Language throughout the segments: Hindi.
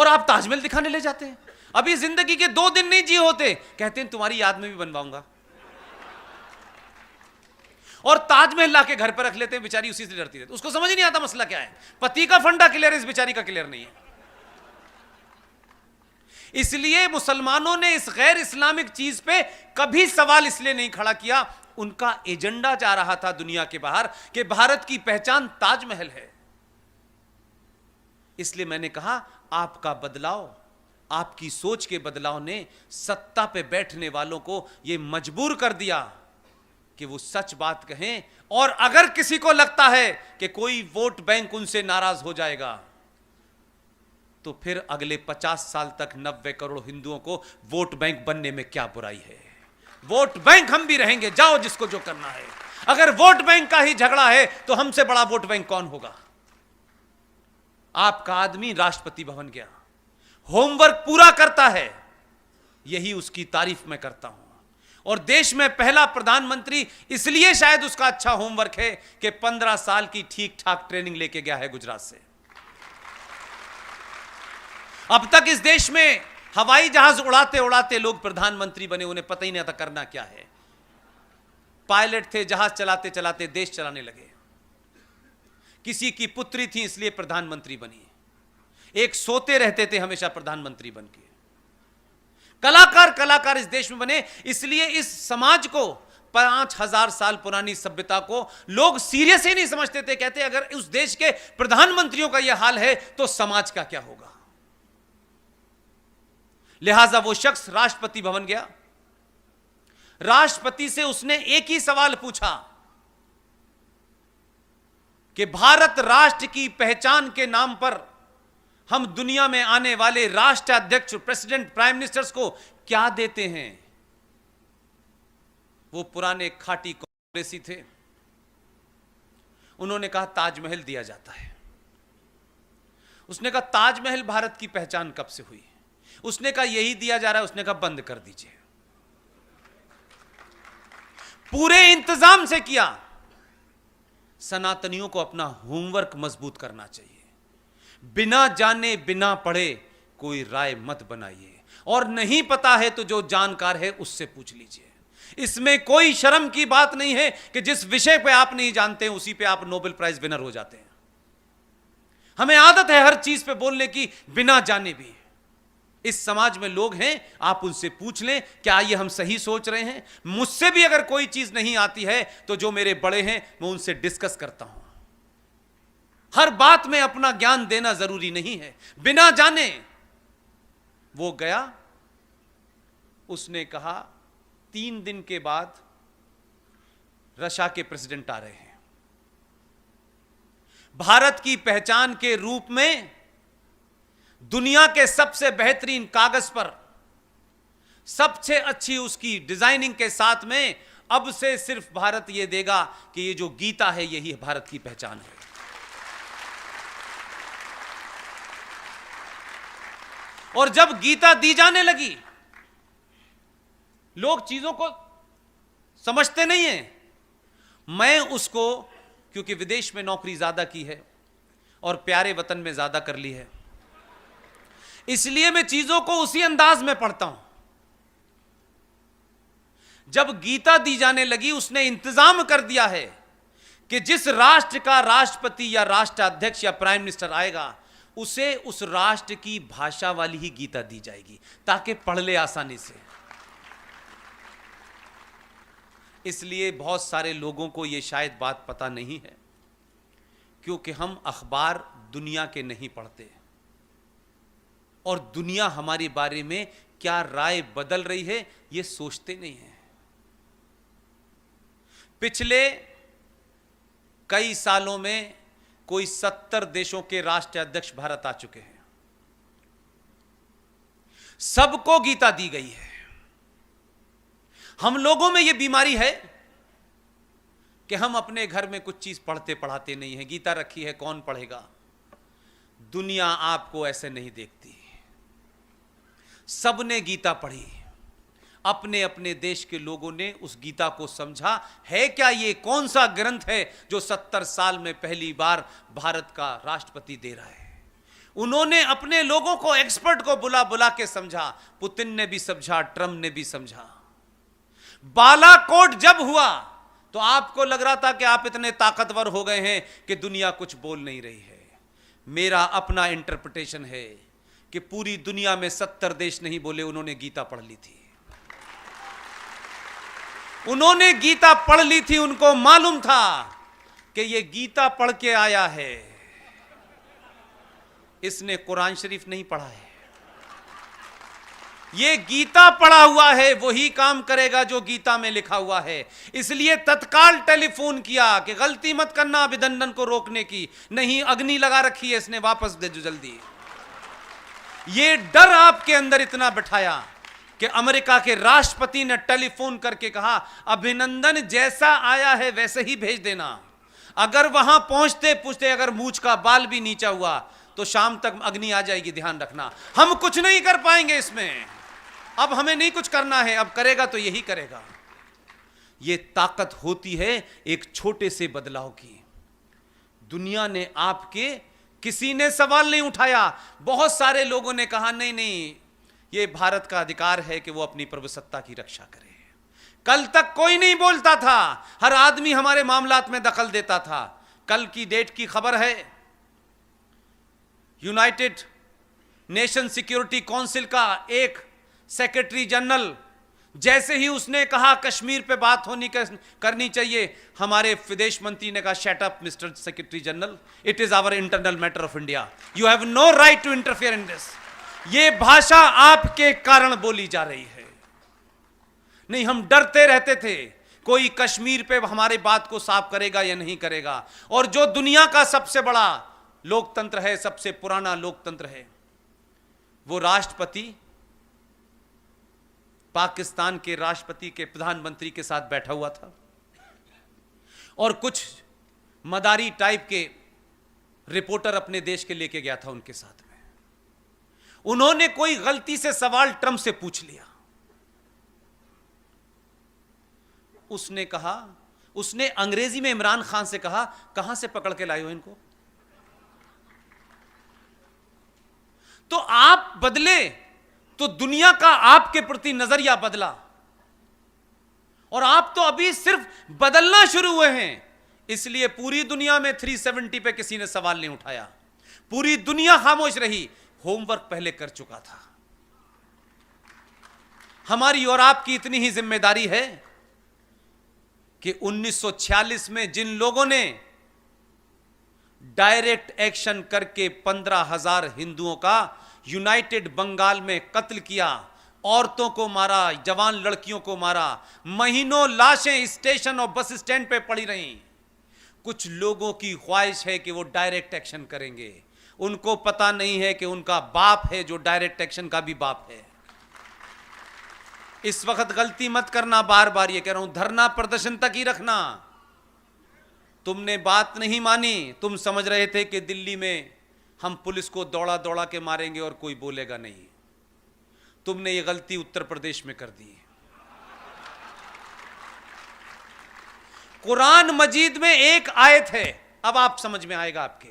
और आप ताजमहल दिखाने ले जाते हैं। अभी जिंदगी के 2 दिन नहीं जिए होते, कहते हैं तुम्हारी याद में भी बनवाऊंगा, और ताजमहल लाके घर पर रख लेते हैं। बेचारी उसी से डरती रहती, उसको समझ नहीं आता मसला क्या है। पति का फंडा क्लियर है, इस बेचारी का क्लियर नहीं है। इसलिए मुसलमानों ने इस गैर इस्लामिक चीज पे कभी सवाल इसलिए नहीं खड़ा किया, उनका एजेंडा जा रहा था दुनिया के बाहर कि भारत की पहचान ताजमहल है। इसलिए मैंने कहा आपका बदलाव, आपकी सोच के बदलाव ने सत्ता पे बैठने वालों को यह मजबूर कर दिया कि वो सच बात कहें, और अगर किसी को लगता है कि कोई वोट बैंक उनसे नाराज हो जाएगा, तो फिर अगले 50 साल तक 90 करोड़ हिंदुओं को वोट बैंक बनने में क्या बुराई है। वोट बैंक हम भी रहेंगे, जाओ जिसको जो करना है। अगर वोट बैंक का ही झगड़ा है तो हमसे बड़ा वोट बैंक कौन होगा। आपका आदमी राष्ट्रपति भवन गया, होमवर्क पूरा करता है, यही उसकी तारीफ मैं करता हूं। और देश में पहला प्रधानमंत्री इसलिए शायद उसका अच्छा होमवर्क है कि 15 साल की ठीक ठाक ट्रेनिंग लेके गया है गुजरात से। अब तक इस देश में हवाई जहाज उड़ाते उड़ाते लोग प्रधानमंत्री बने, उन्हें पता ही नहीं था करना क्या है। पायलट थे, जहाज चलाते चलाते देश चलाने लगे। किसी की पुत्री थी इसलिए प्रधानमंत्री बनी, एक सोते रहते थे हमेशा प्रधानमंत्री बन के। कलाकार इस देश में बने, इसलिए इस समाज को 5000 साल पुरानी सभ्यता को लोग सीरियस ही नहीं समझते थे। कहते अगर उस देश के प्रधानमंत्रियों का यह हाल है तो समाज का क्या होगा। लिहाजा वो शख्स राष्ट्रपति भवन गया, राष्ट्रपति से उसने एक ही सवाल पूछा कि भारत राष्ट्र की पहचान के नाम पर हम दुनिया में आने वाले राष्ट्राध्यक्ष, प्रेसिडेंट, प्राइम मिनिस्टर्स को क्या देते हैं। वो पुराने खाटी कांग्रेसी थे, उन्होंने कहा ताजमहल दिया जाता है। उसने कहा ताजमहल भारत की पहचान कब से हुई। उसने कहा यही दिया जा रहा है। उसने कहा बंद कर दीजिए। पूरे इंतजाम से किया। सनातनियों को अपना होमवर्क मजबूत करना चाहिए। बिना जाने बिना पढ़े कोई राय मत बनाइए, और नहीं पता है तो जो जानकार है उससे पूछ लीजिए। इसमें कोई शर्म की बात नहीं है कि जिस विषय पे आप नहीं जानते हैं उसी पे आप नोबेल प्राइज विनर हो जाते हैं। हमें आदत है हर चीज पे बोलने की बिना जाने भी। इस समाज में लोग हैं, आप उनसे पूछ लें क्या ये हम सही सोच रहे हैं। मुझसे भी अगर कोई चीज नहीं आती है तो जो मेरे बड़े हैं मैं उनसे डिस्कस करता हूं। हर बात में अपना ज्ञान देना जरूरी नहीं है बिना जाने। वो गया, उसने कहा 3 दिन के बाद रशिया के प्रेसिडेंट आ रहे हैं। भारत की पहचान के रूप में दुनिया के सबसे बेहतरीन कागज पर सबसे अच्छी उसकी डिजाइनिंग के साथ में अब से सिर्फ भारत यह देगा कि ये जो गीता है यही भारत की पहचान है। और जब गीता दी जाने लगी, लोग चीजों को समझते नहीं हैं। मैं उसको, क्योंकि विदेश में नौकरी ज्यादा की है और प्यारे वतन में ज्यादा कर ली है, इसलिए मैं चीजों को उसी अंदाज में पढ़ता हूं। जब गीता दी जाने लगी, उसने इंतजाम कर दिया है कि जिस राष्ट्र का राष्ट्रपति या राष्ट्राध्यक्ष या प्राइम मिनिस्टर आएगा उसे उस राष्ट्र की भाषा वाली ही गीता दी जाएगी ताकि पढ़ ले आसानी से। इसलिए बहुत सारे लोगों को यह शायद बात पता नहीं है, क्योंकि हम अखबार दुनिया के नहीं पढ़ते और दुनिया हमारे बारे में क्या राय बदल रही है यह सोचते नहीं है। पिछले कई सालों में कोई 70 देशों के राष्ट्राध्यक्ष भारत आ चुके हैं। सबको गीता दी गई है। हम लोगों में यह बीमारी है कि हम अपने घर में कुछ चीज पढ़ते पढ़ाते नहीं है। गीता रखी है, कौन पढ़ेगा। दुनिया आपको ऐसे नहीं देखती। सबने गीता पढ़ी, अपने अपने देश के लोगों ने उस गीता को समझा है क्या ये कौन सा ग्रंथ है जो 70 साल में पहली बार भारत का राष्ट्रपति दे रहा है। उन्होंने अपने लोगों को, एक्सपर्ट को बुला बुला के समझा। पुतिन ने भी समझा, ट्रंप ने भी समझा। बालाकोट जब हुआ तो आपको लग रहा था कि आप इतने ताकतवर हो गए हैं कि दुनिया कुछ बोल नहीं रही है। मेरा अपना इंटरप्रिटेशन है कि पूरी दुनिया में 70 देश नहीं बोले, उन्होंने गीता पढ़ ली थी। उन्होंने गीता पढ़ ली थी, उनको मालूम था कि ये गीता पढ़ के आया है, इसने कुरान शरीफ नहीं पढ़ा है। ये गीता पढ़ा हुआ है, वही काम करेगा जो गीता में लिखा हुआ है। इसलिए तत्काल टेलीफोन किया कि गलती मत करना अभिनंदन को रोकने की, नहीं अग्नि लगा रखी है इसने, वापस दे जो जल्दी। ये डर आपके अंदर इतना बिठाया कि अमेरिका के राष्ट्रपति ने टेलीफोन करके कहा अभिनंदन जैसा आया है वैसे ही भेज देना। अगर वहां पहुंचते पूछते अगर मूंछ का बाल भी नीचा हुआ तो शाम तक अग्नि आ जाएगी, ध्यान रखना। हम कुछ नहीं कर पाएंगे इसमें, अब हमें नहीं कुछ करना है, अब करेगा तो यही करेगा। यह ताकत होती है एक छोटे से बदलाव की। दुनिया ने आपके, किसी ने सवाल नहीं उठाया। बहुत सारे लोगों ने कहा नहीं नहीं, यह भारत का अधिकार है कि वो अपनी प्रभुसत्ता की रक्षा करे। कल तक कोई नहीं बोलता था, हर आदमी हमारे मामलात में दखल देता था। कल की डेट की खबर है, यूनाइटेड नेशन सिक्योरिटी काउंसिल का एक सेक्रेटरी जनरल, जैसे ही उसने कहा कश्मीर पे बात करनी चाहिए, हमारे विदेश मंत्री ने कहा shut up mister secretary general, it is our internal matter of India, you have no right to interfere in this. ये भाषा आपके कारण बोली जा रही है। नहीं, हम डरते रहते थे कोई कश्मीर पे हमारे बात को साफ करेगा या नहीं करेगा। और जो दुनिया का सबसे बड़ा लोकतंत्र है, सबसे पुराना लोकतंत्र है, वो राष्ट्रपति पाकिस्तान के राष्ट्रपति के प्रधानमंत्री के साथ बैठा हुआ था और कुछ मदारी टाइप के रिपोर्टर अपने देश के लेके गया था उनके साथ में। उन्होंने कोई गलती से सवाल ट्रंप से पूछ लिया। उसने कहा, उसने अंग्रेजी में इमरान खान से कहा कहां से पकड़ के लाए हो इनको। तो आप बदले तो दुनिया का आपके प्रति नजरिया बदला, और आप तो अभी सिर्फ बदलना शुरू हुए हैं। इसलिए पूरी दुनिया में 370 पे किसी ने सवाल नहीं उठाया, पूरी दुनिया खामोश रही। होमवर्क पहले कर चुका था। हमारी और आपकी इतनी ही जिम्मेदारी है कि 1946 में जिन लोगों ने डायरेक्ट एक्शन करके 15,000 हिंदुओं का यूनाइटेड बंगाल में कत्ल किया, औरतों को मारा, जवान लड़कियों को मारा, महीनों लाशें स्टेशन और बस स्टैंड पे पड़ी रहीं। कुछ लोगों की ख्वाहिश है कि वो डायरेक्ट एक्शन करेंगे, उनको पता नहीं है कि उनका बाप है जो डायरेक्ट एक्शन का भी बाप है। इस वक्त गलती मत करना, बार बार ये कह रहा हूं, धरना प्रदर्शन तक ही रखना। तुमने बात नहीं मानी, तुम समझ रहे थे कि दिल्ली में हम पुलिस को दौड़ा दौड़ा के मारेंगे और कोई बोलेगा नहीं। तुमने ये गलती उत्तर प्रदेश में कर दी। कुरान मजीद में एक आयत है, अब आप समझ में आएगा आपके।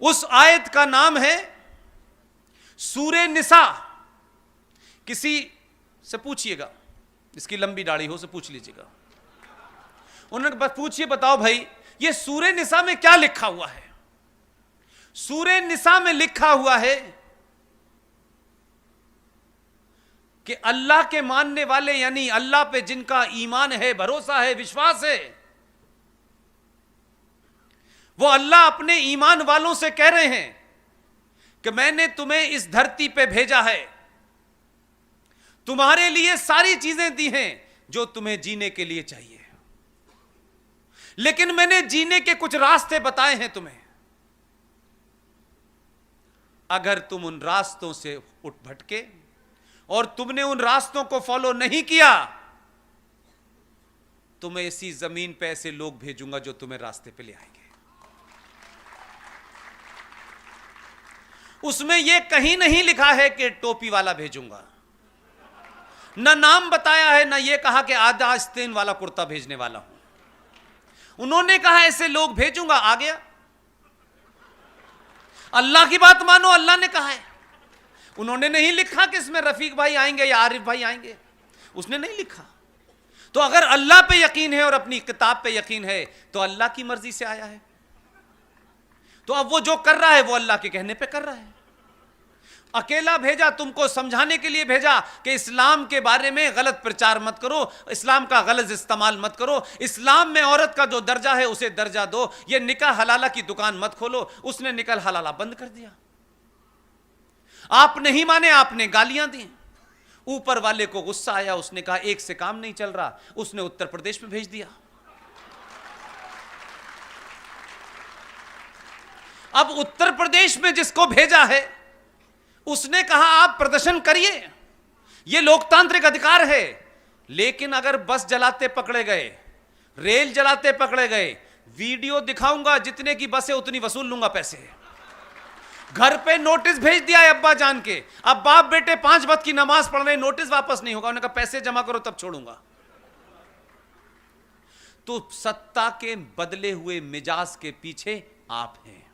उस आयत का नाम है सूरे निसा। किसी से पूछिएगा, इसकी लंबी दाढ़ी हो से पूछ लीजिएगा, उन्होंने बस पूछिए बताओ भाई ये सूरे निसा में क्या लिखा हुआ है। सूरे निसा में लिखा हुआ है कि अल्लाह के मानने वाले, यानी अल्लाह पे जिनका ईमान है, भरोसा है, विश्वास है, वो अल्लाह अपने ईमान वालों से कह रहे हैं कि मैंने तुम्हें इस धरती पे भेजा है, तुम्हारे लिए सारी चीजें दी हैं जो तुम्हें जीने के लिए चाहिए, लेकिन मैंने जीने के कुछ रास्ते बताए हैं तुम्हें। अगर तुम उन रास्तों से उठ भटके और तुमने उन रास्तों को फॉलो नहीं किया तो मैं इसी जमीन पे ऐसे लोग भेजूंगा जो तुम्हें रास्ते पे ले आएंगे। उसमें यह कहीं नहीं लिखा है कि टोपी वाला भेजूंगा, ना नाम बताया है, ना यह कहा कि आधा आस्तीन वाला कुर्ता भेजने वाला हूं। उन्होंने कहा ऐसे लोग भेजूंगा, आ गया। अल्लाह की बात मानो, अल्लाह ने कहा है। उन्होंने नहीं लिखा कि इसमें रफीक भाई आएंगे या आरिफ भाई आएंगे, उसने नहीं लिखा। तो अगर अल्लाह पे यकीन है और अपनी किताब पे यकीन है तो अल्लाह की मर्जी से आया है। तो अब वो जो कर रहा है वो अल्लाह के कहने पे कर रहा है। अकेला भेजा, तुमको समझाने के लिए भेजा कि इस्लाम के बारे में गलत प्रचार मत करो, इस्लाम का गलत इस्तेमाल मत करो, इस्लाम में औरत का जो दर्जा है उसे दर्जा दो, ये निकाह हलाला की दुकान मत खोलो। उसने निकाह हलाला बंद कर दिया। आप नहीं माने, आपने गालियां दी। ऊपर वाले को गुस्सा आया, उसने कहा एक से काम नहीं चल रहा, उसने उत्तर प्रदेश में भेज दिया। अब उत्तर प्रदेश में जिसको भेजा है उसने कहा आप प्रदर्शन करिए, यह लोकतांत्रिक अधिकार है। लेकिन अगर बस जलाते पकड़े गए, रेल जलाते पकड़े गए, वीडियो दिखाऊंगा, जितने की बस है उतनी वसूल लूंगा पैसे। घर पे नोटिस भेज दिया है अब्बा जान के, अब बाप बेटे 5 वक्त की नमाज पढ़ रहे, नोटिस वापस नहीं होगा। उन्होंने कहा पैसे जमा करो तब छोड़ूंगा। तो सत्ता के बदले हुए मिजाज के पीछे आप हैं।